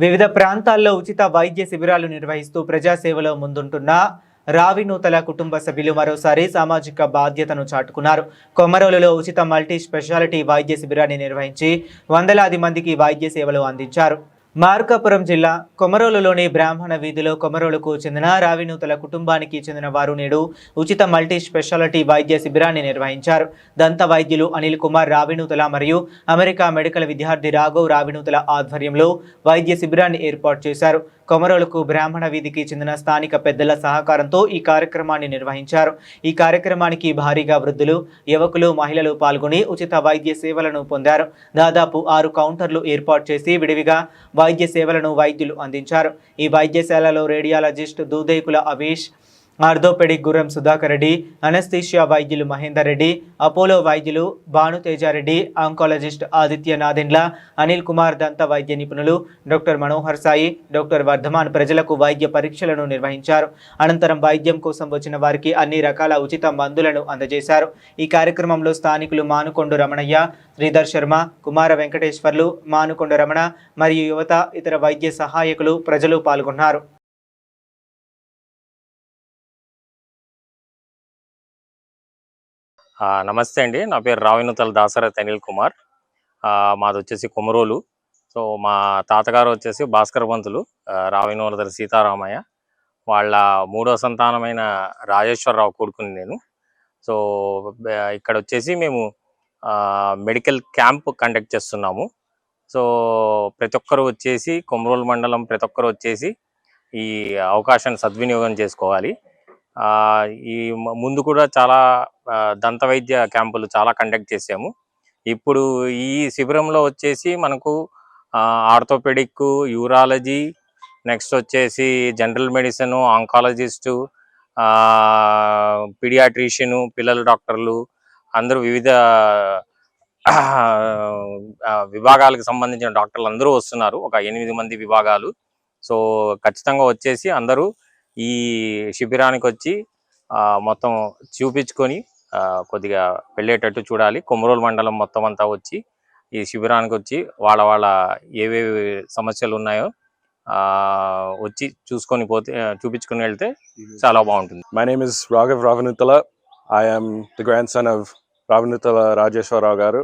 వివిధ ప్రాంతాల్లో ఉచిత వైద్య శిబిరాలు నిర్వహిస్తూ ప్రజాసేవలో ముందుంటున్న రావినూతల కుటుంబ సభ్యులు మరోసారి సామాజిక బాధ్యతను చాటుకున్నారు. కొమరోలులో ఉచిత మల్టీ స్పెషాలిటీ వైద్య శిబిరాన్ని నిర్వహించి వందలాది మందికి వైద్య సేవలు అందించారు. మార్కాపురం జిల్లా కొమరోలులోని బ్రాహ్మణ వీధిలో కొమరోలుకు చెందిన రావినూతల కుటుంబానికి చెందిన వారు నేడు ఉచిత మల్టీ స్పెషాలిటీ వైద్య శిబిరాన్ని నిర్వహించారు. దంత వైద్యులు అనిల్ కుమార్ రావినూతల మరియు అమెరికా మెడికల్ విద్యార్థి రాఘవ్ రావినూతల ఆధ్వర్యంలో వైద్య శిబిరాన్ని ఏర్పాటు చేశారు. కొమరోలుకు బ్రాహ్మణ వీధికి చెందిన స్థానిక పెద్దల సహకారంతో ఈ కార్యక్రమాన్ని నిర్వహించారు. ఈ కార్యక్రమానికి భారీగా వృద్ధులు, యువకులు, మహిళలు పాల్గొని ఉచిత వైద్య సేవలను పొందారు. దాదాపు 6 కౌంటర్లు ఏర్పాటు చేసి విడివిగా వైద్య సేవలను వైద్యులు అందించారు. ఈ వైద్యశాలలో రేడియాలజిస్ట్ దూదేకుల అవీష్, ఆర్థోపెడిక్ గుర్రం సుధాకర్ రెడ్డి, అనస్థీషియా వైద్యులు మహేందర్ రెడ్డి, అపోలో వైద్యులు భానుతేజారెడ్డి, ఆంకాలజిస్ట్ ఆదిత్య నాదెండ్ల, అనిల్ కుమార్, దంత వైద్య నిపుణులు డాక్టర్ మనోహర్ సాయి, డాక్టర్ వర్ధమాన్ ప్రజలకు వైద్య పరీక్షలను నిర్వహించారు. అనంతరం వైద్యం కోసం వచ్చిన వారికి అన్ని రకాల ఉచిత మందులను అందజేశారు. ఈ కార్యక్రమంలో స్థానికులు మానుకొండ రమణయ్య, శ్రీధర్ శర్మ, కుమార వెంకటేశ్వర్లు, మానుకొండ రమణ మరియు యువత, ఇతర వైద్య సహాయకులు, ప్రజలు పాల్గొన్నారు. నమస్తే అండి. నా పేరు రావినూతల దాసరథి అనిల్ కుమార్. మాది వచ్చేసి కొమరోలు. సో మా తాతగారు వచ్చేసి భాస్కర్ పంతులు రావినూతల సీతారామయ్య వాళ్ళ 3వ సంతానమైన రాజేశ్వరరావు కొడుకుని నేను. సో ఇక్కడ వచ్చేసి మేము మెడికల్ క్యాంప్ కండక్ట్ చేస్తున్నాము. సో ప్రతి ఒక్కరు వచ్చేసి కొమరోలు మండలం ప్రతి ఒక్కరు వచ్చేసి ఈ అవకాశాన్ని సద్వినియోగం చేసుకోవాలి. ఈ ముందు కూడా చాలా దంత వైద్య క్యాంపులు చాలా కండక్ట్ చేసాము. ఇప్పుడు ఈ శిబిరంలో వచ్చేసి మనకు ఆర్థోపెడిక్, యూరాలజీ, నెక్స్ట్ వచ్చేసి జనరల్ మెడిసిన్, ఆంకాలజిస్టు, పీడియాట్రిషియను, పిల్లల డాక్టర్లు అందరూ వివిధ విభాగాలకు సంబంధించిన డాక్టర్లు అందరూ వస్తున్నారు. ఒక 8 మంది విభాగాలు. సో ఖచ్చితంగా వచ్చేసి అందరూ ఈ శిబిరానికి వచ్చి మొత్తం చూపించుకొని కొద్దిగా వెళ్ళేటట్టు చూడాలి. కొమరోలు మండలం మొత్తం అంతా వచ్చి ఈ శిబిరానికి వచ్చి వాళ్ళ ఏవేవి సమస్యలు ఉన్నాయో వచ్చి చూసుకొని పోతే చూపించుకొని వెళ్తే చాలా బాగుంటుంది. My name is Raghav Ravinuthala. I am the grandson of Ravinuthala Rajeshwara Garu.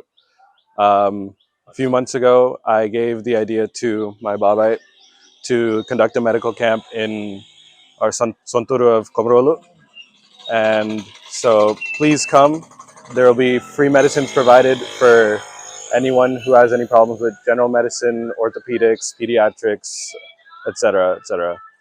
A few months ago, I gave the idea to my babai to conduct a medical camp in our Sonturu of Komrolu. And so please come. There will be free medicines provided for anyone who has any problems with general medicine, orthopedics, pediatrics, etc., etc.